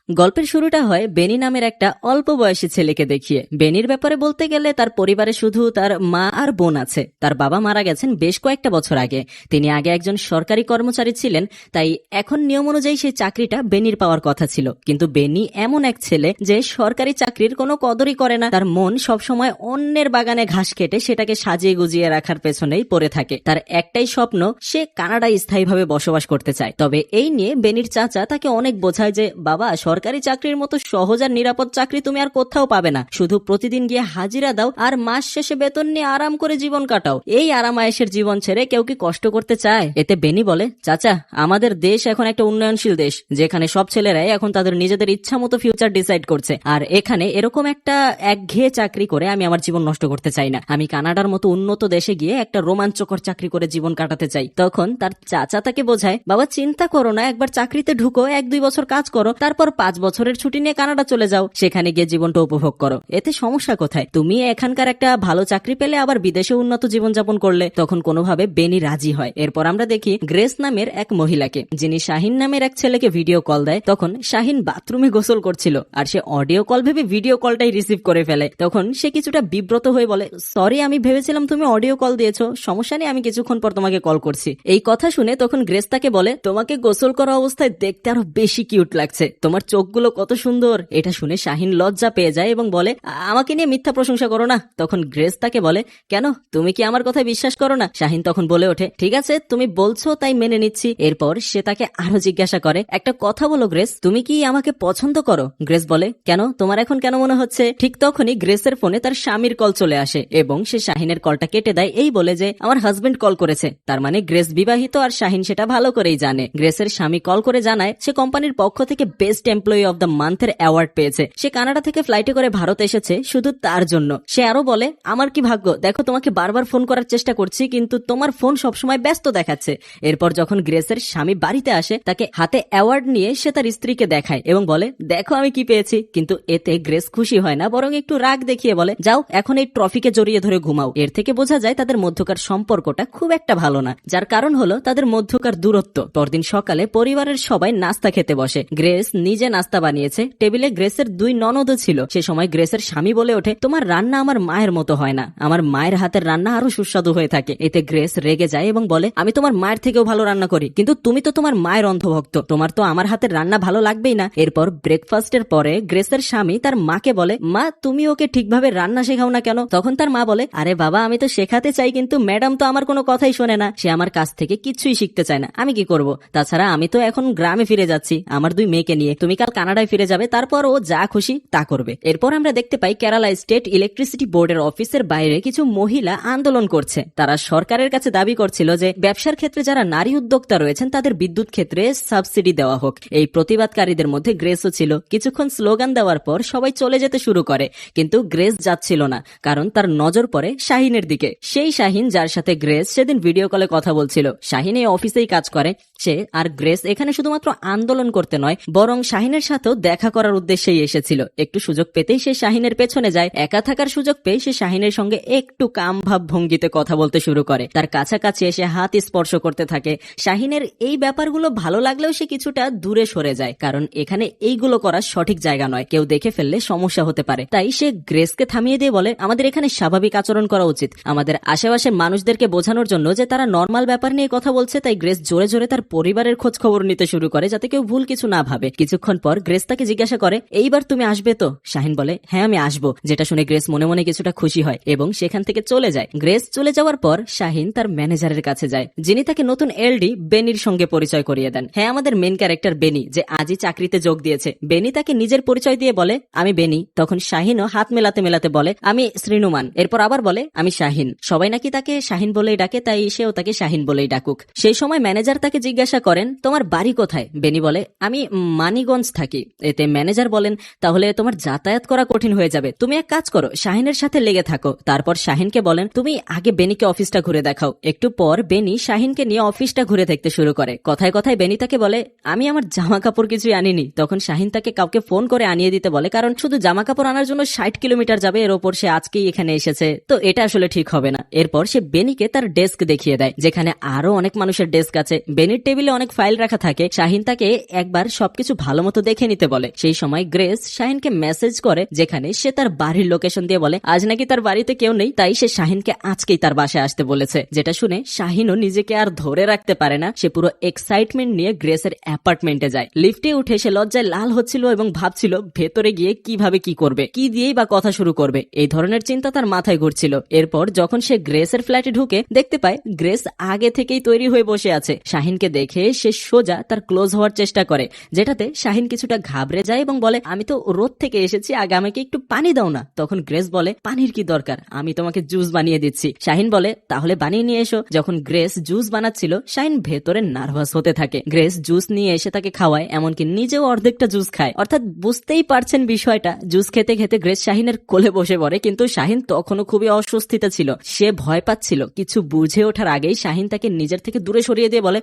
গল্পের শুরুটা হয় বেনি নামের একটা অল্প বয়সী ছেলেকে দেখিয়ে। বেনির ব্যাপারে বলতে গেলে তার পরিবারে শুধু তার মা আর বোন আছে। তার বাবা মারা গেছেন বেশ কয়েকটা বছর আগে। তিনি আগে একজন সরকারি কর্মচারী ছিলেন, তাই এখন নিয়ম অনুযায়ী সেই চাকরিটা বেনির পাওয়ার কথা ছিল। কিন্তু বেনি এমন এক ছেলে যে সরকারি চাকরির কোনো কদরই করে না। তার মন সবসময় অন্যের বাগানে ঘাস কেটে সেটাকে সাজিয়ে গুজিয়ে রাখার পেছনেই পড়ে থাকে। তার একটাই স্বপ্ন, সে কানাডায় স্থায়ীভাবে বসবাস করতে চায়। তবে এই নিয়ে বেনির চাচা তাকে অনেক বোঝায় যে বাবা, সরকারি চাকরির মতো সহজ আর নিরাপদ চাকরি তুমি আর কোথাও পাবে না। শুধু প্রতিদিন গিয়ে হাজিরা দাও আর মাস শেষে বেতন নিয়ে আরাম করে জীবন কাটাও। এই আরামায়েশের জীবন ছেড়ে কেউ কি কষ্ট করতে চায়? এতে বেনি বলে, চাচা, আমাদের দেশ এখন একটা উন্নয়নশীল দেশ, যেখানে সব ছেলেরাই এখন তাদের নিজেদের ইচ্ছা মতো ফিউচার ডিসাইড করছে। আর এখানে এরকম একটা একঘেয়ে চাকরি করে আমি আমার জীবন নষ্ট করতে চাই না। আমি কানাডার মতো উন্নত দেশে গিয়ে একটা রোমাঞ্চকর চাকরি করে জীবন কাটাতে চাই। তখন তার চাচা তাকে বোঝায়, বাবা চিন্তা করো না, একবার চাকরিতে ঢুকো, 1-2 বছর কাজ করো, তারপর 5 বছরের ছুটি নিয়ে কানাডা চলে যাও, সেখানে গিয়ে জীবনটা উপভোগ করো। এতে সমস্যা কোথায়? তুমি এখানকার একটা ভালো চাকরি পেলে আবার বিদেশে উন্নত জীবনযাপন করলে। তখন কোনোভাবে বেনি রাজি হয়। এরপর আমরা দেখি গ্রেস নামের এক মহিলাকে, যিনি শাহিন নামের এক ছেলেকে ভিডিও কল দেয়। তখন শাহিন বাথরুমে গোসল করছিল আর সে অডিও কল ভেবে ভিডিও কলটাই রিসিভ করে ফেলে। তখন সে কিছুটা বিব্রত হয়ে বলে, সরি, আমি ভেবেছিলাম তুমি অডিও কল দিয়েছো, সমস্যা নেই, আমি কিছুক্ষণ পর তোমাকে কল করছি। এই কথা শুনে তখন গ্রেস তাকে বলে, তোমাকে গোসল করা অবস্থায় দেখতে আরো বেশি কিউট লাগছে, তোমার চোখগুলো কত সুন্দর। এটা শুনে শাহিন লজ্জা পেয়ে যায় এবং বলে, আমাকে নিয়ে মিথ্যা প্রশংসা করো না। তখন গ্রেস তাকে বলে, কেন, তুমি কি আমার কথা বিশ্বাস করো না? শাহিন তখন বলে ওঠে, ঠিক আছে, তুমি বলছো তাই মেনে নিচ্ছি। এরপর সে তাকে আরো জিজ্ঞাসা করে, একটা কথা বলো গ্রেস, তুমি কি আমাকে পছন্দ করো? গ্রেস বলে, কেন, তোমার এখন কেন মনে হচ্ছে? ঠিক তখনই গ্রেসের ফোনে তার স্বামীর কল চলে আসে এবং সে শাহিনের কলটা কেটে দেয় এই বলে যে আমার হাজবেন্ড কল করেছে। তার মানে গ্রেস বিবাহিত আর শাহিন সেটা ভালো করেই জানে। গ্রেসের স্বামী কল করে জানায় সে কোম্পানির পক্ষ থেকে বেস্ট এমপ্লয়ি অব দ্য মান্থের অ্যাওয়ার্ড পেয়েছে। সে কানাডা থেকে ফ্লাইটে করে ভারত এসেছে শুধু তার জন্য। সে আরো বলে, আমার কি ভাগ্য, দেখো তোমাকে বারবার ফোন করার চেষ্টা করছি কিন্তু তোমার ফোন সবসময় ব্যস্ত দেখাচ্ছে। এরপর যখন গ্রেসের স্বামী বাড়িতে আসে, তাকে হাতে অ্যাওয়ার্ড নিয়ে সে তার স্ত্রীকে দেখায় এবং বলে, দেখো আমি কি পেয়েছি। কিন্তু এতে গ্রেস খুশি হয় না, বরং একটু রাগ দেখিয়ে বলে, যাও এখন এই ট্রফিকে জড়িয়ে ধরে ঘুমাও। এর থেকে বোঝা যায় তাদের মধ্যকার সম্পর্কটা খুব একটা ভালো না, যার কারণ হলো তাদের মধ্যকার দূরত্ব। পরদিন সকালে পরিবারের সবাই নাস্তা খেতে বসে। গ্রেস নিজে নাস্তা বানিয়েছে। টেবিলে গ্রেসের 2 ননদও ছিল। সে সময় গ্রেসের স্বামী বলে ওঠে, তোমার রান্না আমার মায়ের মতো হয় না, আমার মায়ের হাতের রান্না আরো সুস্বাদু হয়ে থাকে। এতে গ্রেস রেগে যায় এবং বলে, আমি তোমার মায়ের থেকেও ভালো রান্না করি, কিন্তু তুমি তো তোমার মায়ের অন্ধভক্ত, তোমার তো আমার হাতের রান্না ভালো লাগবেই না। এরপর ব্রেকফাস্টের পরে গ্রেসের স্বামী তার মাকে বলে, মা তুমি ওকে ঠিকভাবে রান্না শেখাও না কেন? তখন তার মা বলে, আরে বাবা, আমি তো শেখাতে চাই কিন্তু ম্যাডাম তো আমার কোনো কথাই শোনে না, সে আমার কাছ থেকে কিছুই শিখতে চায় না, আমি কি করব? তাছাড়া আমি তো এখন গ্রামে ফিরে যাচ্ছি আমার 2 মেয়েকে নিয়ে, তুমি কাল কানাডায় ফিরে যাবে, তারপর ও যা খুশি তা করবে। এরপর আমরা দেখতে পাই কেরালা স্টেট ইলেকট্রিসিটি বোর্ডের অফিসের বাইরে কিছু মহিলা আন্দোলন করছে। তারা সরকারের কাছে দাবি করছিল যে ব্যবসার ক্ষেত্রে যারা নারী উদ্যোক্তা রয়েছেন তাদের বিদ্যুৎ ক্ষেত্রে সাবসিডি দেওয়া হোক। এই প্রতিবাদকারীদের মধ্যে গ্রেসও ছিল। কিছুক্ষণ স্লোগান দেওয়ার পর সবাই চলে যেতে শুরু করে, কিন্তু গ্রেস যাচ্ছিল না, কারণ তার নজর পড়ে শাহিনের দিকে। সেই শাহিন যার সাথে গ্রেস সেদিন ভিডিও কলে কথা বলছিল। শাহিন এই অফিসেই কাজ করে। সে আর গ্রেস এখানে শুধুমাত্র আন্দোলন করতে নয়, বরং শাহিনের সাথেও দেখা করার উদ্দেশ্যেই এসেছিল। একটু সুযোগ পেতেই সে শাহিনের পেছনে যায়। একা থাকার সুযোগ পেয়ে সে শাহিনের সঙ্গে একটু কামভাব ভঙ্গিতে কথা বলতে শুরু করে। তার কাছাকাছি এসে হাত স্পর্শ করতে থাকে। শাহিনের এই ব্যাপারগুলো ভালো লাগলেও সে কিছুটা দূরে সরে যায়, কারণ এখানে এইগুলো করার সঠিক জায়গা নয়, কেউ দেখে ফেললে সমস্যা হতে পারে। তাই সে গ্রেসকে থামিয়ে দিয়ে বলে, আমাদের এখানে স্বাভাবিক আচরণ করা উচিত, আমাদের আশেপাশে মানুষদেরকে বোঝানোর জন্য যে তারা নর্মাল ব্যাপার নিয়ে কথা বলছে। তাই গ্রেস জোরে জোরে তার পরিবারের খোঁজ খবর নিতে শুরু করে, যাতে কেউ ভুল কিছু না ভাবে। কিছুক্ষণ পর গ্রেস তাকে জিজ্ঞাসা করে, এইবার তুমি আসবে তো? শাহিন বলে, হ্যাঁ আমি আসবো, যেটা শুনে গ্রেস মনে মনে কিছুটা খুশি হয় এবং সেখান থেকে চলে যায়। গ্রেস চলে যাওয়ার পর শাহিন তার ম্যানেজারের কাছে যায়, যিনি তাকে নতুন এলডি বেনির সঙ্গে পরিচয় করিয়ে দেন। হ্যাঁ, আমাদের মেন ক্যারেক্টার বেনি, যে আজই চাকরিতে যোগ দিয়েছে। বেনি তাকে নিজের পরিচয় দিয়ে বলে, আমি বেনি। তখন শাহিনও হাত মেলাতে মেলাতে বলে, আমি শ্রীনুমান। এরপর আবার বলে, আমি শাহিন। সবাই নাকি তাকে শাহিন বলেই ডাকে, তাই সেও তাকে শাহিন বলেই ডাকুক। সেই সময় ম্যানেজার তাকে জিজ্ঞাসা করেন, তোমার বাড়ি কোথায়? বেনি বলে, আমি মানিগঞ্জ থাকি। এতে ম্যানেজার বলেন, তাহলে তোমার যাতায়াত করা কঠিন হয়ে যাবে, তুমি এক কাজ করো, শাহিনের সাথে লেগে থাকো। তারপর শাহিনকে বলেন, তুমি আগে বেনিকে অফিসটা ঘুরে দেখাও। একটু পর বেনি শাহিনকে নিয়ে অফিসটা ঘুরে দেখতে শুরু করে। কথায় কথায় বেনি তাকে বলে, আমি আমার জামা কাপড় কিছুই আনিনি। তখন শাহিন তাকে কাউকে ফোন করে আনিয়ে দিতে বলে, কারণ শুধু জামা কাপড় আনার জন্য 60 কিলোমিটার যাবে, এর ওপর সে আজকেই এখানে এসেছে, তো এটা আসলে ঠিক হবে না। এরপর সে বেনিকে তার ডেস্ক দেখিয়ে দেয়, যেখানে আরো অনেক মানুষের ডেস্ক আছে। বেনির টেবিলে অনেক ফাইল রাখা থাকে। শাহিন তাকে একবার সবকিছু ভালো মতো মতো দেখে নিতে বলে। সেই সময় গ্রেস শাহিনকে মেসেজ করে, যেখানে সে তার বাড়ির লোকেশন দিয়ে বলে আজ নাকি তার বাড়িতে কেউ নেই, তাই সে শাহিনকে আজকেই তার বাসায় আসতে বলেছে। যেটা শুনে শাহিনও নিজেকে আর ধরে রাখতে পারে না, সে পুরো এক্সাইটমেন্ট নিয়ে গ্রেসের অ্যাপার্টমেন্টে যায়। লিফটে উঠে সে লজ্জায় লাল হচ্ছিল এবং ভাবছিল ভেতরে গিয়ে কিভাবে কি করবে, কি দিয়েই বা কথা শুরু করবে, এই ধরনের চিন্তা তার মাথায় ঘুরছিল। এরপর যখন সে গ্রেসের ফ্ল্যাটে ঢুকে দেখতে পায় গ্রেস আগে থেকেই তৈরি হয়ে বসে আছে। শাহিনকে দেখে সে সোজা তার ক্লোজ হওয়ার চেষ্টা করে, যেটাতে শাহিন কিছুটা ঘাবড়ে যায় এবং বলে আমি তো রোদ থেকে এসেছি, আগে আমাকে একটু পানি দাও না। তখন গ্রেস বলে পানির কি দরকার, আমি তোমাকে জুস বানিয়ে দিচ্ছি। শাহিন বলে তাহলে বানিয়ে নিয়ে এসো। যখন গ্রেস জুস বানাচ্ছিল শাহিন ভেতরে নার্ভাস হতে থাকে। গ্রেস জুস নিয়ে এসে তাকে খাওয়ায়, এমনকি নিজেও অর্ধেকটা জুস খায়। অর্থাৎ বুঝতেই পারছেন বিষয়টা, জুস খেতে খেতে গ্রেস শাহিনের কোলে বসে পড়ে, কিন্তু শাহিন তখনও খুবই অস্বস্তিতে ছিল, সে ভয় পাচ্ছিল। কিছু বুঝে ওঠার আগেই শাহিন তাকে নিজের থেকে দূরে সরিয়ে দিয়ে বলে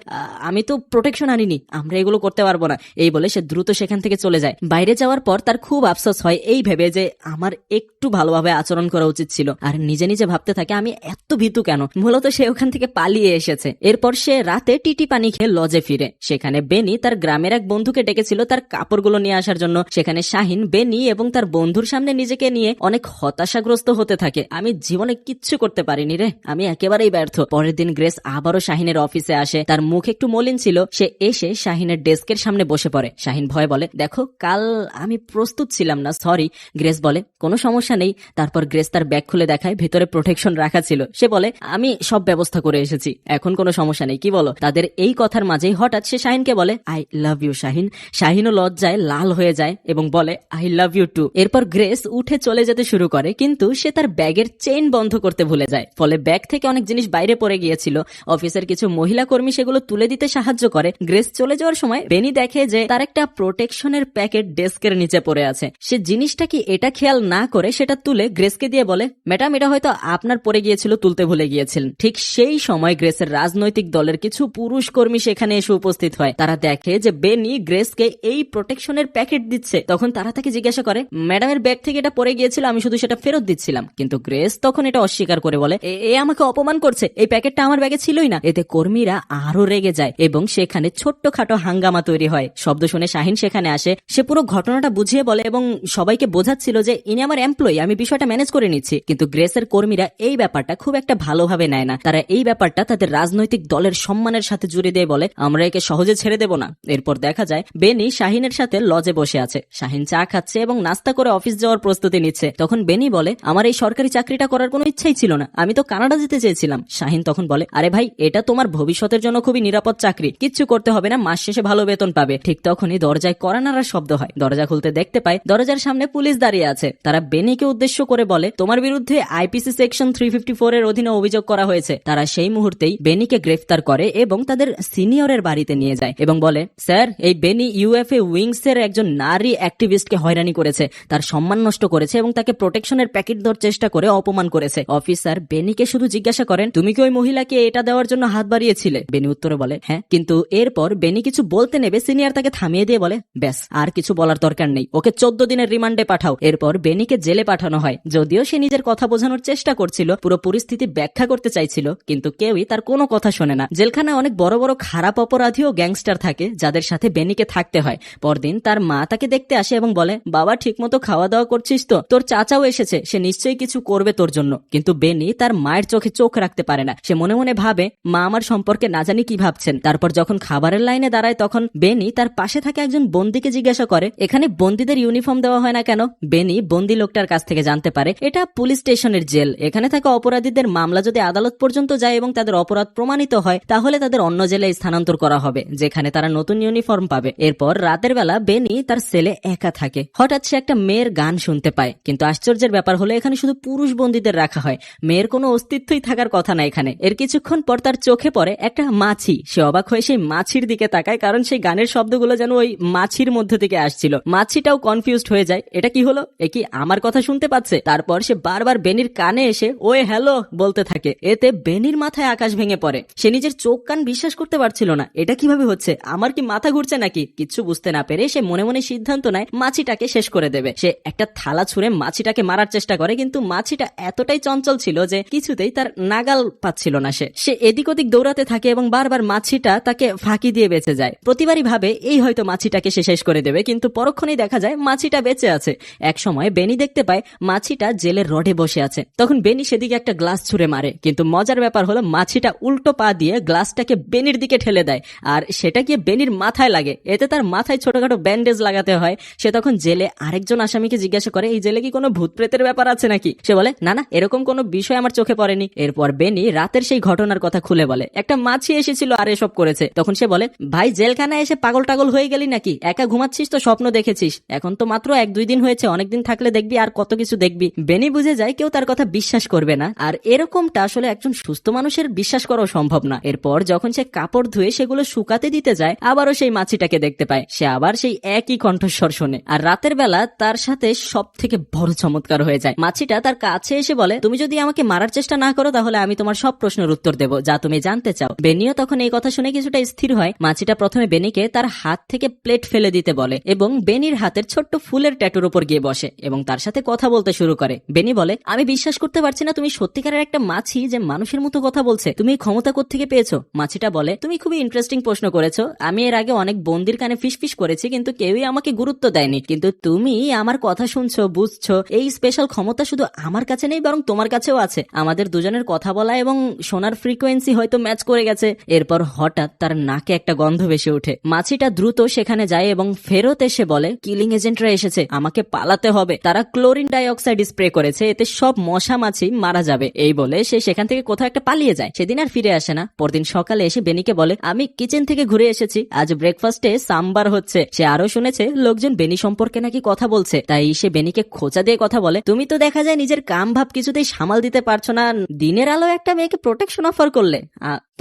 আমি তো প্রোটেকশন আনিনি, আমরা এগুলো করতে পারবো না। এই বলে সে দ্রুত সেখান থেকে চলে যায়। বাইরে যাওয়ার পর তার খুব আফসোস হয় এই ভেবে যে আমার একটু ভালোভাবে আচরণ করা উচিত ছিল, আর নিজে নিজে ভাবতে থাকে আমি এত ভীতু কেন, মূলত সে ওখান থেকে পালিয়ে এসেছে। এরপর সে রাতে টিটি পানি খেয়ে লজে ফিরে। সেখানে বেনি তার গ্রামের এক বন্ধুকে ডেকেছিল তার কাপড়গুলো নিয়ে আসার জন্য। সেখানে শাহিন বেনি এবং তার বন্ধুর সামনে নিজেকে নিয়ে অনেক হতাশাগ্রস্ত হতে থাকে। আমি জীবনে কিচ্ছু করতে পারিনি রে, আমি একেবারেই ব্যর্থ। পরের দিন গ্রেস আবারও শাহিনের অফিসে আসে, তার মুখ একটু মলিন ছিল। সে এসে শাহিনের ডেস্কের সামনে বসে পড়ে। শাহিন ভয় বলে দেখো কাল আমি প্রস্তুত ছিলাম না, সরি। গ্রেস বলে কোনো সমস্যা নেই। তারপর গ্রেস তার ব্যাগ খুলে দেখায় ভেতরে প্রোটেকশন রাখা ছিল। সে বলে আমি সব ব্যবস্থা করে এসেছি, এখন কোনো সমস্যা নেই, কি বলো? তাদের এই কথার মাঝেই হঠাৎ সে শাহিনকে বলে আই লাভ ইউ শাহিন। শাহিনও লজ্জায় লাল হয়ে যায় এবং বলে আই লাভ ইউ টু। এরপর গ্রেস উঠে চলে যেতে শুরু করে, কিন্তু সে তার ব্যাগের চেইন বন্ধ করতে ভুলে যায়, ফলে ব্যাগ থেকে অনেক জিনিস বাইরে পড়ে গিয়েছিল। অফিসের কিছু মহিলা কর্মী সেগুলো তুলে দিতে সাহায্য করে। গ্রেস চলে যাওয়ার সময় বেনি দেখে যে তার একটা প্রোটেকশনের প্যাকেট ডেস্কের নিচে পড়ে আছে। সে জিনিসটা কি এটা খেয়াল না করে সেটা তুলে গ্রেসকে দিয়ে বলে ম্যাডাম এটা হয়তো আপনার পড়ে গিয়েছিল, তুলতে ভুলে গিয়েছিলেন। ঠিক সেই সময় গ্রেসের রাজনৈতিক দলের কিছু পুরুষ কর্মী সেখানে এসে উপস্থিত হয়। তারা দেখে যে বেনি গ্রেসকে এই প্রোটেকশনের প্যাকেট দিচ্ছে। তখন তারা তাকে জিজ্ঞাসা করে ম্যাডামের ব্যাগ থেকে এটা পড়ে গিয়েছিল, আমি শুধু সেটা ফেরত দিচ্ছিলাম। কিন্তু গ্রেস তখন এটা অস্বীকার করে বলে এ আমাকে অপমান করছে, এই প্যাকেটটা আমার ব্যাগে ছিলই না। এতে কর্মীরা আরো রেগে যায় এবং সেখানে ছোট্টখাটো হাঙ্গামা তৈরি হয়। শব্দ শুনে শাহিন সেখানে আসে। সে পুরো ঘটনাটা বুঝিয়ে বলে এবং সবাইকে বোঝাচ্ছিল যে ইনি আমার এমপ্লয়ি, আমি বিষয়টা ম্যানেজ করে নিচ্ছি। কিন্তু গ্রেসের কর্মীরা এই ব্যাপারটা খুব একটা ভালোভাবে নেয় না। তারা এই ব্যাপারটা তাদের রাজনৈতিক দলের সম্মানের সাথে জুড়ে দিয়ে বলে আমরা একে সহজে ছেড়ে দেব না। এরপর দেখা যায় বেনি শাহিনের সাথে লজে বসে আছে। শাহিন চা খাচ্ছে এবং নাস্তা করে অফিস যাওয়ার প্রস্তুতি নিচ্ছে। তখন বেনি বলে আমার এই সরকারি চাকরিটা করার কোনো ইচ্ছাই ছিল না, আমি তো কানাডা যেতে চেয়েছিলাম। শাহিন তখন বলে আরে ভাই এটা তোমার ভবিষ্যতের জন্য খুবই নিরাপদ চাকরি, কিচ্ছু করতে হবে না, মাস শেষে ভালো বেতন পাবে। ঠিক তখনই দরজায় কড়া নাড়ার শব্দ হয়। দরজা খুলতে দেখতে পায় দরজার সামনে পুলিশ দাঁড়িয়ে আছে। তারা বেনিকে উদ্দেশ্য করে বলে তোমার বিরুদ্ধে আইপিসি সেকশন 354 এর অধীনে অভিযোগ করা হয়েছে। তারা সেই মুহূর্তেই বেনিকে গ্রেফতার করে এবং তাদের সিনিয়রের বাড়িতে নিয়ে যায় এবং বলে স্যার এই বেনি ইউএফএ উইংস এর একজন নারী অ্যাক্টিভিস্টকে হয়রানি করেছে, তার সম্মান নষ্ট করেছে এবং তাকে প্রোটেকশনের প্যাকেট দেওয়ার চেষ্টা করে অপমান করেছে। অফিসার বেনিকে শুধু জিজ্ঞাসা করেন তুমি কি ওই মহিলাকে এটা দেওয়ার জন্য হাত বাড়িয়েছিলে? বেনি উত্তরে বলে হ্যাঁ। কিন্তু এরপর বেনি কিছু বলতে নেবে সিনিয়র তাকে থামিয়ে দিয়ে বলে ব্যাস আর কিছু বলার দরকার নেই, ওকে 14 দিনের রিমান্ডে পাঠাও। এরপর বেনিকে জেলে পাঠানো হয়। যদিও সে নিজের কথা বোঝানোর চেষ্টা করছিল, পুরো পরিস্থিতি ব্যাখ্যা করতে চাইছিল, কিন্তু কেউই তার কোনো কথা শোনে না। জেলখানায় অনেক বড় বড় খারাপ অপরাধী ও গ্যাংস্টার থাকে যাদের সাথে বেনিকে থাকতে হয়। পরদিন তার মা তাকে দেখতে আসে এবং বলে বাবা ঠিকমতো খাওয়া দাওয়া করছিস তো? তোর চাচাও এসেছে, সে নিশ্চয়ই কিছু করবে তোর জন্য। কিন্তু বেনি তার মায়ের চোখে চোখ রাখতে পারে না। সে মনে মনে ভাবে মা আমার সম্পর্কে না জানি কি ভাবছেন। তারপর যখন খাবারের লাইনে দাঁড়ায় তখন বেনি তার পাশে থাকা একজন বন্দীকে জিজ্ঞাসা করে এখানে বন্দীদের ইউনিফর্ম দেওয়া হয় না কেন? বেনি বন্দী লোকটার কাছ থেকে জানতে পারে এটা পুলিশ স্টেশনের জেল, এখানে থাকা অপরাধীদের মামলা যদি আদালত পর্যন্ত যায় এবং তাদের অপরাধ প্রমাণিত হয় তাহলে তাদের অন্য জেলে স্থানান্তর করা হবে, যেখানে তারা নতুন ইউনিফর্ম পাবে। এরপর রাতের বেলা বেনি তার সেলে একা থাকে। হঠাৎ সে একটা মেয়ের গান শুনতে পায়, কিন্তু আশ্চর্যের ব্যাপার হলো এখানে শুধু পুরুষ বন্দীদের রাখা হয়, মেয়ের কোনো অস্তিত্বই থাকার কথা না এখানে। এর কিছুক্ষণ পর তার চোখে পড়ে একটা মাছি। সে অবাক হয়ে সেই মাছির দিকে তাকায়, কারণ সেই গানের শব্দগুলো যেন ওই মাছির মধ্যে থেকে আসছিল। মাছিটাও কনফিউজড হয়ে যায়, এটা কি হলো, এ কি আমার কথা শুনতে পাচ্ছে? তারপর সে বারবার বেনির কানে এসে ওয়ে হ্যালো বলতে থাকে। এতে বেনির মাথায় আকাশ ভেঙে পড়ে। সে নিজের চোখ কান বিশ্বাস করতে পারছিল না, এটা কিভাবে হচ্ছে, আমার কি মাথা ঘুরছে নাকি? কিচ্ছু বুঝতে না পেরে সে মনে মনে সিদ্ধান্ত নেয় মাছিটাকে শেষ করে দেবে। সে একটা থালা ছুঁড়ে মাছিটাকে মারার চেষ্টা করে, কিন্তু মাছিটা এতটাই চঞ্চল ছিল যে কিছুতেই তার নাগাল পাচ্ছিল না। সে এদিক ওদিক দৌড়াতে থাকে এবং বারবার মাছিটা তাকে ফাঁকি দিয়ে বেঁচে যায়। প্রতিবারই ভাবে এই হয়তো মাছিটা মাছিটাকে সে শেষ করে দেবে, কিন্তু পরক্ষণেই দেখা যায় মাছিটা বেঁচে আছে। এক সময় বেনি দেখতে পায় মাছিটা জেলের রডে বসে আছে। তখন বেনি সেদিকে একটা গ্লাস ছুঁড়ে মারে, কিন্তু মজার ব্যাপার হলো মাছিটা উল্টো পা দিয়ে গ্লাসটাকে বেনির দিকে ঠেলে দেয়, আর সেটা গিয়ে বেনির মাথায় লাগে। এতে তার মাথায় ছোটখাটো ব্যান্ডেজ লাগাতে হয়। সে তখন জেলে আরেকজন আসামিকে জিজ্ঞাসা করে, এই জেলে কি কোনো ভূত প্রেতের ব্যাপার আছে নাকি? সে বলে, না না, এরকম কোনো বিষয় আমার চোখে পড়েনি। এরপর বেনি রাতের সেই ঘটনার কথা খুলে বলে, একটা মাছি এসেছিল আর এসব করেছে। তখন সে বলে, ভাই জেলখানায় এসে পাগল টাগল হয়ে গেলি নাকি? একা ঘুমাচ্ছিস তো স্বপ্ন দেখেছিস? এখন তো মাত্র 1-2 দিন হয়েছে, অনেকদিন থাকলে দেখবি আর কত কিছু দেখবি। বেনি বুঝে যায় কেউ তার কথা বিশ্বাস করবে না, আর এরকমটা আসলে একজন সুস্থ মানুষের বিশ্বাস করাও সম্ভব না। এরপর যখন সে কাপড় ধুয়ে সেগুলো শুকাতে দিতে যায়, আবারও সেই মাছিটাকে দেখতে পায়। সে আবার সেই একই কণ্ঠস্বর শোনে, আর রাতের বেলা তার সাথে সব থেকে বড় চমৎকার হয়ে যায়। মাছিটা তার কাছে এসে বলে, তুমি যদি আমাকে মারার চেষ্টা না করো তাহলে আমি তোমার সব প্রশ্নের উত্তর দেবো যা তুমি জানতে চাও। বেনিও তখন এই কথা শুনে কিছুটা স্থির হয়। মাছিটা প্রথমে বেনিকে তার হাত থেকে প্লেট ফেলে দিতে বলে এবং বেনির হাতের ছোট্ট ফুলের ট্যাটুর উপর গিয়ে বসে এবং তার সাথে কথা বলতে শুরু করে। বেনি বলে, আমি বিশ্বাস করতে পারছি না তুমি সত্যিকারের একটা মাছি যে মানুষের মতো কথা বলছে। তুমি এই ক্ষমতা কোত্থেকে পেয়েছো? মাছিটা বলে, তুমি খুবই ইন্টারেস্টিং প্রশ্ন করেছো। আমি এর আগে অনেক বন্দির কানে ফিসফিস করেছি, কিন্তু কেউই আমাকে গুরুত্ব দেয়নি। কিন্তু তুমি আমার কথা শুনছো, বুঝছো। এই স্পেশাল ক্ষমতা শুধু আমার কাছে নেই, বরং তোমার কাছেও আছে। আমাদের দুজনের কথা বলা এবং শোনার ফ্রিকোয়েন্সি হয়তো ম্যাচ করে গেছে। এরপর হঠাৎ তার নাকে একটা গন্ধ ভেসে ওঠে। মাছিটা দ্রুত সেখানে যায় এবং ফেরত এসে বলে, কিলিং এজেন্টরা এসেছে, আমাকে পালাতে হবে। তারা ক্লোরিন ডাই অক্সাইড স্প্রে করেছে, এতে সব মশা মাছি মারা যাবে। এই বলে সে সেখান থেকে কোথাও একটা পালিয়ে যায়। সেদিন আর ফিরে আসে না। পরদিন সকালে এসে বেনিকে বলে, আমি কিচেন থেকে ঘুরে এসেছি, আজ ব্রেকফাস্টে সাম্বার হচ্ছে। সে আরো শুনেছে লোকজন বেনি সম্পর্কে নাকি কথা বলছে, তাই সে বেনিকে খোঁচা দিয়ে কথা বলে, তুমি তো দেখা যায় নিজের কাম ভাব কিছুতেই সামাল দিতে পারছো না, দিনের আলো একটা মেয়েকে প্রোটেকশন অফার করলে।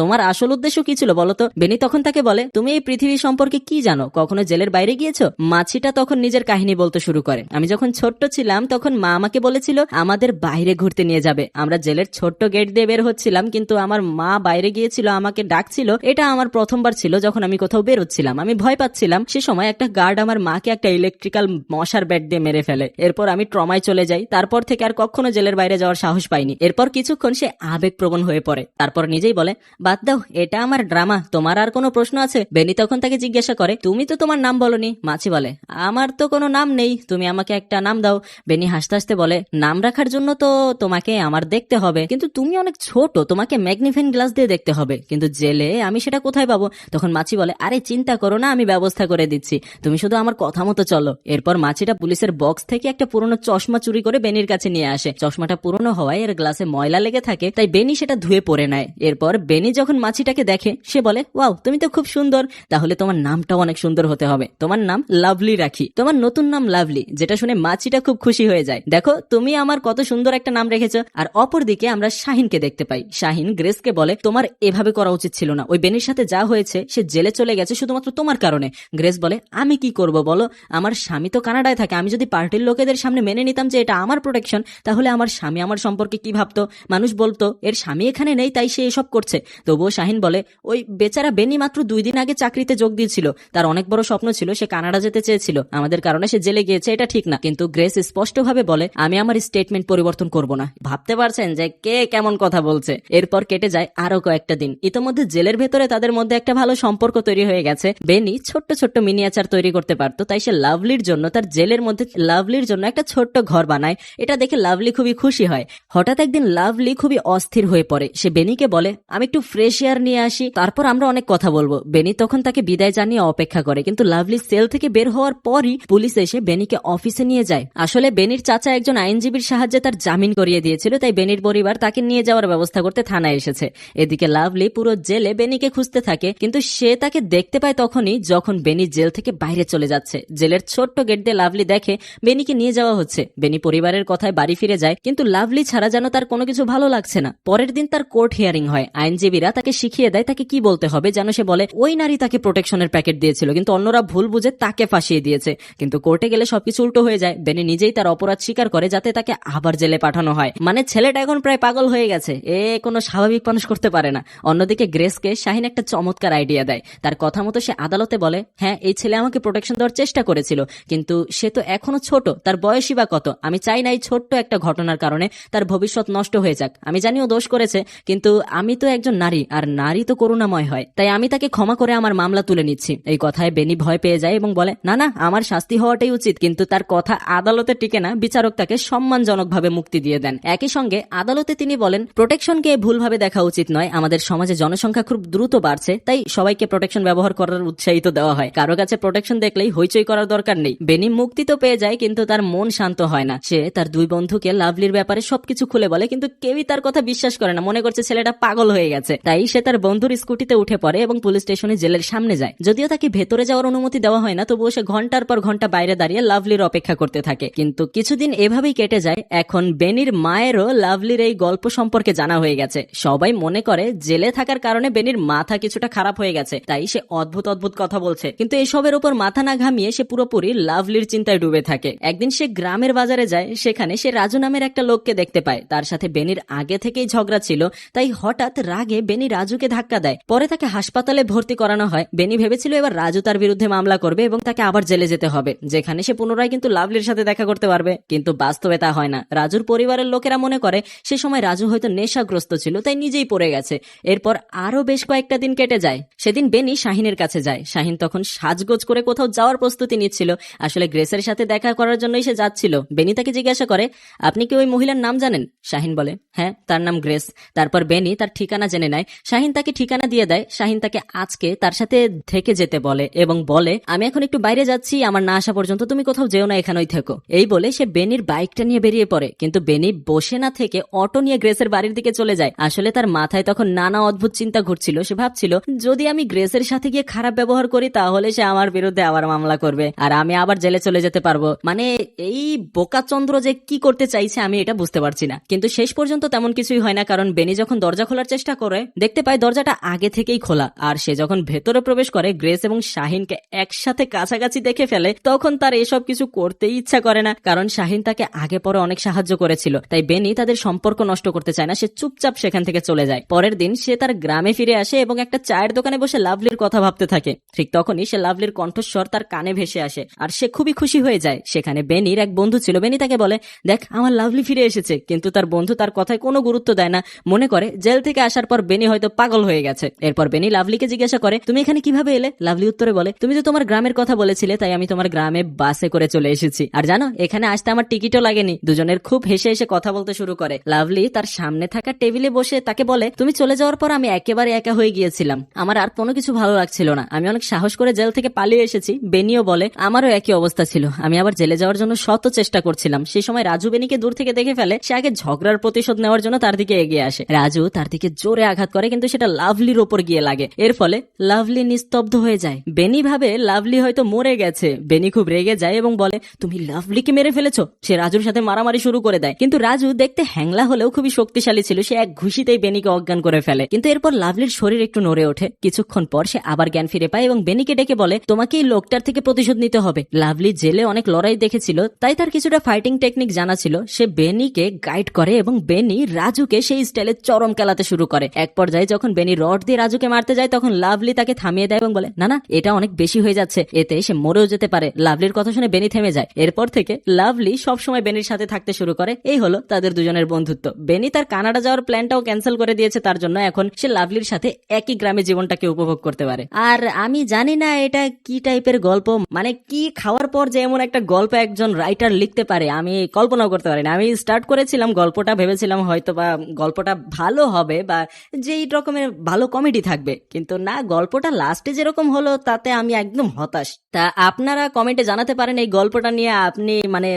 তোমার আসল উদ্দেশ্য কি ছিল বলো তো? বেনি তখন তাকে বলে, তুমি এই পৃথিবী সম্পর্কে কি জানো? কখনো জেলের বাইরে গিয়েছো? মাছিটা তখন নিজের কাহিনী বলতে শুরু করে, আমি যখন ছোট্ট ছিলাম তখন মা আমাকে বলেছিল আমাদের বাইরে ঘুরতে নিয়ে যাবে। আমরা জেলের ছোট্ট গেট দিয়ে বের হচ্ছিলাম, কিন্তু আমার মা বাইরে গিয়েছিল, আমাকে ডাকছিল। এটা আমার প্রথমবার ছিল যখন আমি কোথাও বেরোচ্ছিলাম। আমি ভয় পাচ্ছিলাম। সে সময় একটা গার্ড আমার মাকে একটা ইলেকট্রিক্যাল মশার ব্যাট দিয়ে মেরে ফেলে। এরপর আমি ট্রমায় চলে যাই। তারপর থেকে আর কখনো জেলের বাইরে যাওয়ার সাহস পাইনি। এরপর কিছুক্ষণ সে আবেগপ্রবণ হয়ে পড়ে, তারপর নিজেই বলে, বাদ দাও, এটা আমার ড্রামা। তোমার আর কোনো প্রশ্ন আছে? বেনি তখন তাকে জিজ্ঞাসা করে, তুমি তো তোমার নাম বলনি। মাছি বলে, আমার তো কোনো নাম নেই, তুমি আমাকে একটা নাম দাও। বেনি হাসতে হাসতে বলে, নাম রাখার জন্য তো তোমাকে আমার দেখতে হবে, কিন্তু তুমি অনেক ছোট, তোমাকে ম্যাগনিফাইং গ্লাস দিয়ে দেখতে হবে। কিন্তু জেলে আমি সেটা কোথায় পাবো? তখন মাছি বলে, আরে চিন্তা করো না, আমি ব্যবস্থা করে দিচ্ছি, তুমি শুধু আমার কথা মতো চলো। এরপর মাছিটা পুলিশের বক্স থেকে একটা পুরনো চশমা চুরি করে বেনির কাছে নিয়ে আসে। চশমাটা পুরনো হওয়ায় এর গ্লাসে ময়লা লেগে থাকে, তাই বেনি সেটা ধুয়ে পরে নেয়। এরপর বেনি যখন মাছিটাকে দেখে সে বলে, ওয়াও, তুমি তো খুব সুন্দর, তাহলে তোমার নামটাও অনেক সুন্দর হতে হবে, তোমার নাম লাভলি রাখি, তোমার নতুন নাম লাভলি। যেটা শুনে মাছিটা খুব খুশি হয়ে যায়, দেখো তুমি আমার কত সুন্দর একটা নাম রেখেছো। আর অপরদিকে আমরা শাহিনকে দেখতে পাই। শাহিন গ্রেসকে বলে, তোমার এভাবে করা উচিত ছিল না, ওই বেনির সাথে যা হয়েছে, সে জেলে চলে গেছে শুধুমাত্র তোমার কারণে। গ্রেস বলে, আমি কি করব বলো, আমার স্বামী তো কানাডায় থাকে, আমি যদি পার্টির লোকেদের সামনে মেনে নিতাম যে এটা আমার প্রোটেকশন, তাহলে আমার স্বামী আমার সম্পর্কে কি ভাবতো? মানুষ বলতো এর স্বামী এখানে নেই তাই সে এসব করছে। তবুও শাহিন বলে, ওই বেচারা বেনি মাত্র 2 দিন আগে চাকরিতে যোগ দিয়েছিল, তার অনেক বড় স্বপ্ন ছিল, সে কানাডা যেতে চেয়েছিল, আমাদের কারণে সে জেলে গিয়েছে, এটা ঠিক না। কিন্তু গ্রেস স্পষ্টভাবে বলে, আমি আমার স্টেটমেন্ট পরিবর্তন করব না। ভাবতে পারছেন যে কে কেমন কথা বলছে। এরপর কেটে যায় আরো কয়েকটা দিন। ইতোমধ্যে জেলের ভেতরে তাদের মধ্যে একটা ভালো সম্পর্ক তৈরি হয়ে গেছে। বেনি ছোট্ট ছোট্ট মিনিয়েচার তৈরি করতে পারতো, তাই সে লাভলির জন্য তার জেলের মধ্যে লাভলির জন্য একটা ছোট্ট ঘর বানায়। এটা দেখে লাভলি খুবই খুশি হয়। হঠাৎ একদিন লাভলি খুবই অস্থির হয়ে পড়ে। সে বেনিকে বলে, আমি একটু ফ্রেশ এয়ার নিয়ে আসি, তারপর আমরা অনেক কথা বলবো। বেনি তখন তাকে বিদায় জানিয়ে অপেক্ষা করে, কিন্তু লাভলি সেল থেকে বের হওয়ার পরই পুলিশ এসে বেনিকে অফিসে নিয়ে যায়। আসলে বেনির চাচা একজন আইনজীবীর সাহায্যে তার জামিন করিয়ে দিয়েছিল, তাই বেনির পরিবার তাকে নিয়ে যাওয়ার ব্যবস্থা করতে থানায় এসেছে। এদিকে লাভলি পুরো জেলে বেনিকে খুঁজতে থাকে, কিন্তু সে তাকে দেখতে পায় তখনই যখন বেনি জেল থেকে বাইরে চলে যাচ্ছে। জেলের ছোট্ট গেট দিয়ে লাভলি দেখে বেনিকে নিয়ে যাওয়া হচ্ছে। বেনি পরিবারের কথায় বাড়ি ফিরে যায়, কিন্তু লাভলি ছাড়া যেন তার কোনো কিছু ভালো লাগছে না। পরের দিন তার কোর্ট হিয়ারিং হয়। আইনজীবীরা তাকে শিখিয়ে দেয় তাকে কি বলতে হবে, যেন সে বলে ওই নারী তাকে প্রোটেকশনের প্যাকেট দিয়েছিল, কিন্তু অন্যরা ভুল বুঝে তাকে ফাঁসিয়ে দিয়েছে। কিন্তু কোর্টে গেলে সবকিছু উল্টো হয়ে যায়। বেনি নিজেই তার অপরাধ স্বীকার করে যাতে তাকে আবার জেলে পাঠানো হয়। মানে ছেলেটা এখন প্রায় পাগল হয়ে গেছে, এ কোনো স্বাভাবিক মানুষ করতে পারে না। অন্যদিকে গ্রেসকে শাহিন একটা চমৎকার আইডিয়া দেয়। তার কথা মতো সে আদালতে বলে, হ্যাঁ এই ছেলে আমাকে প্রোটেকশন দেওয়ার চেষ্টা করেছিল, কিন্তু সে তো এখনো ছোট, তার বয়সই বা কত। আমি চাই না এই ছোট্ট একটা ঘটনার কারণে তার ভবিষ্যৎ নষ্ট হয়ে যাক। আমি জানিও দোষ করেছে, কিন্তু আমি তো একজন নারী, আর নারী তো করুণাময় হয়, তাই আমি তাকে ক্ষমা করে আমার মামলা তুলে নিচ্ছি। এই কথায় বেনি বেনি ভয় পেয়ে যায় এবং বলে না না আমার শাস্তি হওয়াটাই উচিত, কিন্তু তার কথা আদালতে টিকে না, বিচারক তাকে সম্মানজনকভাবে মুক্তি দিয়ে দেন। একই সঙ্গে আদালতে তিনি বলেন প্রোটেকশনকে ভুলভাবে দেখা উচিত নয়, আমাদের সমাজে জনসংখ্যা খুব দ্রুত বাড়ছে, তাই সবাইকে প্রোটেকশন ব্যবহার করার উৎসাহিত দেওয়া হয়, কারো কাছে প্রোটেকশন দেখলেই হইচই করার দরকার নেই। বেনি মুক্তি তো পেয়ে যায় কিন্তু তার মন শান্ত হয় না। সে তার দুই বন্ধুকে লাভলির ব্যাপারে সবকিছু খুলে বলে, কিন্তু কেউই তার কথা বিশ্বাস করে না, মনে করছে ছেলেটা পাগল হয়ে গেছে। তাই সে তার বন্ধুর স্কুটিতে উঠে পড়ে এবং পুলিশ স্টেশনে জেলের সামনে যায়। যদিও তাকে ভেতরে যাওয়ার অনুমতি দেওয়া হয় না, তবুও সে ঘন্টার পর ঘন্টা বাইরে দাঁড়িয়ে লাভলির অপেক্ষা করতে থাকে। কিন্তু কিছুদিন এভাবেই কেটে যায়। এখন বেনির মায়েরও লাভলির এই গল্প সম্পর্কে জানা হয়ে গেছে। সবাই মনে করে জেলে থাকার কারণে বেনির মাথা কিছুটা খারাপ হয়ে গেছে, তাই সে অদ্ভুত অদ্ভুত কথা বলছে। কিন্তু এসবের উপর মাথা না ঘামিয়ে সে পুরোপুরি লাভলির চিন্তায় ডুবে থাকে। একদিন সে গ্রামের বাজারে যায়, সেখানে সে রাজু নামের একটা লোককে দেখতে পায়। তার সাথে বেনির আগে থেকেই ঝগড়া ছিল, তাই হঠাৎ রাগে বেনি রাজুকে ধাক্কা দেয়। পরে তাকে হাসপাতালে ভর্তি করানো হয়। বেনি ভেবেছিল এবার রাজু তার বিরুদ্ধে মামলা করবে এবং তাকে আবার জেলে যেতে হবে, যেখানে সে পুনরায় কিন্তু লাভলির সাথে দেখা করতে পারবে। কিন্তু বাস্তবে তা হয় না। রাজুর পরিবারের লোকেরা মনে করে সে সময় রাজু হয়তো নেশাগ্রস্ত ছিল, তাই নিজেই পড়ে গেছে। এরপর আরো বেশ কয়েকটা দিন কেটে যায়। সেদিন বেনি শাহিনের কাছে যায়। শাহিন তখন সাজগোজ করে কোথাও যাওয়ার প্রস্তুতি নিচ্ছিল। আসলে গ্রেসের সাথে দেখা করার জন্যই সে যাচ্ছিল। বেনি তাকে জিজ্ঞাসা করে আপনি কি ওই মহিলার নাম জানেন? শাহিন বলে হ্যাঁ, তার নাম গ্রেস। তারপর বেনি তার ঠিকানা জেনে নেয়। শাহিন তাকে ঠিকানা দিয়ে দেয়। শাহিন তাকে আজকে তার সাথে থেকে যেতে বলে এবং বলে আমি এখন একটু বাইরে যাচ্ছি, আমার না আসা পর্যন্ত তুমি কোথাও যেও না, এখানেই থেকো। এই বলে সে বেনির বাইকটা নিয়ে বেরিয়ে পড়ে। কিন্তু বেনি বসে না থেকে অটো নিয়ে গ্রেসের বাড়ির দিকে চলে যায়। আসলে তার মাথায় তখন নানা অদ্ভুত চিন্তা ঘুরছিল। সে ভাবছিল যদি আমি গ্রেসের সাথে গিয়ে খারাপ ব্যবহার করি তাহলে সে আমার বিরুদ্ধে আবার মামলা করবে আর আমি আবার জেলে চলে যেতে পারবো। মানে এই বোকাচন্দ্র যে কি করতে চাইছে আমি এটা বুঝতে পারছি না। কিন্তু শেষ পর্যন্ত তেমন কিছুই হয় না, কারণ বেনি যখন দরজা খোলার চেষ্টা করে দেখতে পায় দরজাটা আগে থেকেই খোলা। আর সে যখন ভেতরে প্রবেশ করে গ্রেস এবং শাহিনকে একসাথে কাছাকাছি দেখে ফেলে, তখন তার এসব কিছু করতেই ইচ্ছা করে না, কারণ শাহিন তাকে আগে পরে অনেক সাহায্য করেছিল। তাই বেনি তাদের সম্পর্ক নষ্ট করতে চায় না। সে চুপচাপ সেখান থেকে চলে যায়। পরের দিন সে তার গ্রামে ফিরে আসে এবং একটা চায়ের দোকানে বসে লাভলির কথা ভাবতে থাকে। ঠিক তখনই সে লাভলির কণ্ঠস্বর তার কানে ভেসে আসে আর সে খুবই খুশি হয়ে যায়। সেখানে বেনির এক বন্ধু ছিল। বেনি তাকে বলে দেখ আমার লাভলি ফিরে এসেছে। কিন্তু তার বন্ধু তার কথায় কোনো গুরুত্ব দেয় না, মনে করে জেল থেকে আসার পর বেনি হয়তো পাগল হয়ে গেছে। এরপর বেনি লাভলিকে জিজ্ঞাসা করে তুমি এখানে কিভাবে এলে? লাভলি উত্তরে বলে তুমি তো তোমার গ্রামের কথা বলেছিলে, তাই আমি তোমার গ্রামে বাসে করে চলে এসেছি। আর জানো এখানে আসতে আমার টিকিটও লাগেনি। দুজনের খুব হেসে হেসে কথা বলতে শুরু করে। লাভলি তার সামনে থাকা টেবিলে বসে তাকে বলে তুমি চলে যাওয়ার পর আমি একেবারে একা হয়ে গিয়েছিলাম, আমার আর কোনো কিছু ভালো লাগছিল না, আমি অনেক সাহস করে জেল থেকে পালিয়ে এসেছি। বেনিও বলে আমারও একই অবস্থা ছিল, আমি আবার জেলে যাওয়ার জন্য শত চেষ্টা করছিলাম। সেই সময় রাজু বেনিকে দূর থেকে দেখে ফেলে। সে আগে ঝগড়ার প্রতিশোধ নেওয়ার জন্য তার দিকে এগিয়ে আসে। রাজু তার দিকে জোরে আঘাত করে, কিন্তু সেটা লাভলির ওপর গিয়ে লাগে। এর ফলে লাভলি নিস্তব্ধ হয়ে যায়। বেনি ভাবে লাভলি হয়তো মরে গেছে। বেনি খুব রেগে যায় এবং বলে তুমি লাভলিকে মেরে ফেলেছো। সে রাজুর সাথে মারামারি শুরু করে দেয়। কিন্তু রাজু দেখতে হ্যাংলা হলেও খুবই শক্তিশালী ছিল। সে এক ঘুষিতেই বেনিকে অজ্ঞান করে ফেলে। কিন্তু এরপর লাভলির শরীর একটু নড়ে ওঠে। কিছুক্ষণ পর সে আবার জ্ঞান ফিরে পায় এবং বেনিকে ডেকে বলে তোমাকে এই লোকটার থেকে প্রতিশোধ নিতে হবে। লাভলি জেলে অনেক লড়াই দেখেছিল, তাই তার কিছুটা ফাইটিং টেকনিক জানা ছিল। সে বেনিকে গাইড করে এবং বেনি রাজুকে সেই স্টাইলে চরম খেলাতে শুরু করে। এক পর্যায়ে যখন বেনি রড দিয়ে রাজুকে মারতে যায় তখন লাভলি তাকে থামিয়ে দেয় এবং বলে না না এটা অনেক বেশি হয়ে যাচ্ছে, এতে সে মরেও যেতে পারে। লাভলির কথা শুনে বেনি থেমে যায়। এরপর থেকে লাভলি সবসময় বেনির সাথে থাকতে শুরু করে। এই হলো তাদের দুজনের বন্ধুত্ব। বেনি তার কানাডা যাওয়ার প্ল্যানটাও ক্যান্সেল করে দিয়েছে তার জন্য। এখন সে লাভলির সাথে একই গ্রামে জীবনটাকে উপভোগ করতে পারে। আর আমি জানি না এটা কি টাইপের গল্প, মানে কি খাওয়ার পর যে এমন একটা গল্প একজন রাইটার লিখতে পারে আমি কল্পনাও করতে পারি না। আমি স্টার্ট করেছিলাম গল্পটা, ভেবেছিলাম হয়তো বা গল্পটা ভালো হবে বা যেই রকমের ভালো কমেডি থাকবে, কিন্তু না, গল্পটা লাস্টে যেরকম হলো তাতে আমি একদম হতাশ। তা আপনারা কমেন্টে জানাতে পারেন এই গল্পটা নিয়ে আপনি মানে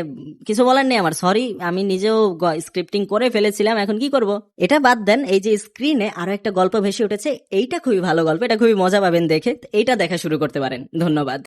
কিছু বলার নেই আমার, সরি আমি নিজেও স্ক্রিপ্টিং করে ফেলেছিলাম, এখন কি করব। এটা বাদ দেন, এই যে স্ক্রিনে আরো একটা গল্প ভেসে উঠেছে, এইটা খুবই ভালো গল্প, এটা খুবই মজা পাবেন দেখে, এইটা দেখা শুরু করতে পারেন। ধন্যবাদ।